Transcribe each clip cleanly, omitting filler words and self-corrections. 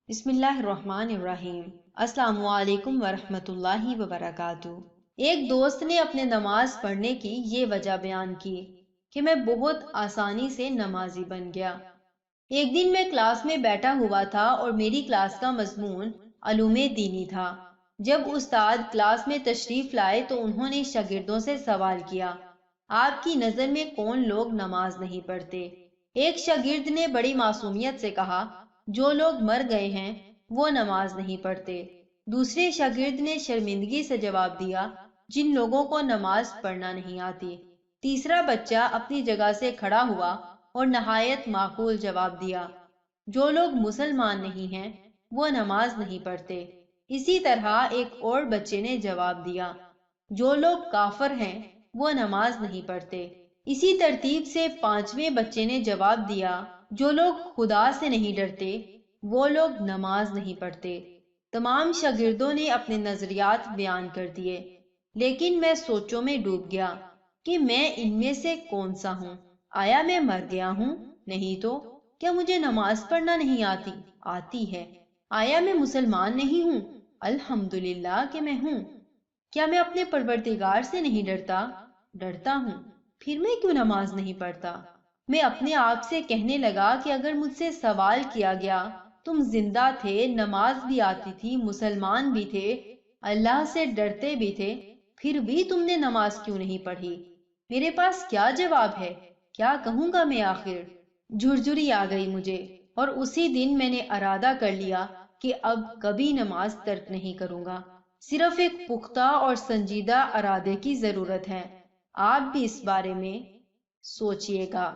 بسم اللہ الرحمن الرحیم۔ السلام علیکم ورحمۃ اللہ وبرکاتہ۔ ایک دوست نے اپنے نماز پڑھنے کی یہ وجہ بیان کی کہ میں بہت آسانی سے نمازی بن گیا۔ ایک دن میں کلاس میں بیٹھا ہوا تھا اور میری کلاس کا مضمون علوم دینی تھا۔ جب استاد کلاس میں تشریف لائے تو انہوں نے شاگردوں سے سوال کیا، آپ کی نظر میں کون لوگ نماز نہیں پڑھتے؟ ایک شاگرد نے بڑی معصومیت سے کہا، جو لوگ مر گئے ہیں وہ نماز نہیں پڑھتے۔ دوسرے شاگرد نے شرمندگی سے جواب دیا، جن لوگوں کو نماز پڑھنا نہیں آتی۔ تیسرا بچہ اپنی جگہ سے کھڑا ہوا اور نہایت معقول جواب دیا، جو لوگ مسلمان نہیں ہیں وہ نماز نہیں پڑھتے۔ اسی طرح ایک اور بچے نے جواب دیا، جو لوگ کافر ہیں وہ نماز نہیں پڑھتے۔ اسی ترتیب سے پانچویں بچے نے جواب دیا، جو لوگ خدا سے نہیں ڈرتے وہ لوگ نماز نہیں پڑھتے۔ تمام شاگردوں نے اپنے نظریات بیان کر دیے، لیکن میں سوچوں میں ڈوب گیا کہ میں ان میں سے کون سا ہوں؟ آیا میں مر گیا ہوں؟ نہیں تو۔ کیا مجھے نماز پڑھنا نہیں آتی؟ آتی ہے۔ آیا میں مسلمان نہیں ہوں؟ الحمدللہ کہ میں ہوں۔ کیا میں اپنے پروردگار سے نہیں ڈرتا؟ ڈرتا ہوں۔ پھر میں کیوں نماز نہیں پڑھتا؟ میں اپنے آپ سے کہنے لگا کہ اگر مجھ سے سوال کیا گیا، تم زندہ تھے، نماز بھی آتی تھی، مسلمان بھی تھے، اللہ سے ڈرتے بھی تھے، پھر بھی تم نے نماز کیوں نہیں پڑھی؟ میرے پاس کیا جواب ہے؟ کیا کہوں گا میں آخر؟ جھرجھری آ گئی مجھے، اور اسی دن میں نے ارادہ کر لیا کہ اب کبھی نماز ترک نہیں کروں گا۔ صرف ایک پختہ اور سنجیدہ ارادے کی ضرورت ہے۔ آپ بھی اس بارے میں سوچئے گا،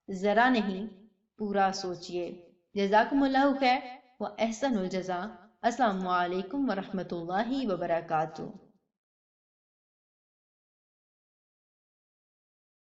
ذرا نہیں پورا سوچئے۔ جزاکم اللہ خیر و احسن الجزا۔ السلام علیکم ورحمۃ اللہ وبرکاتہ۔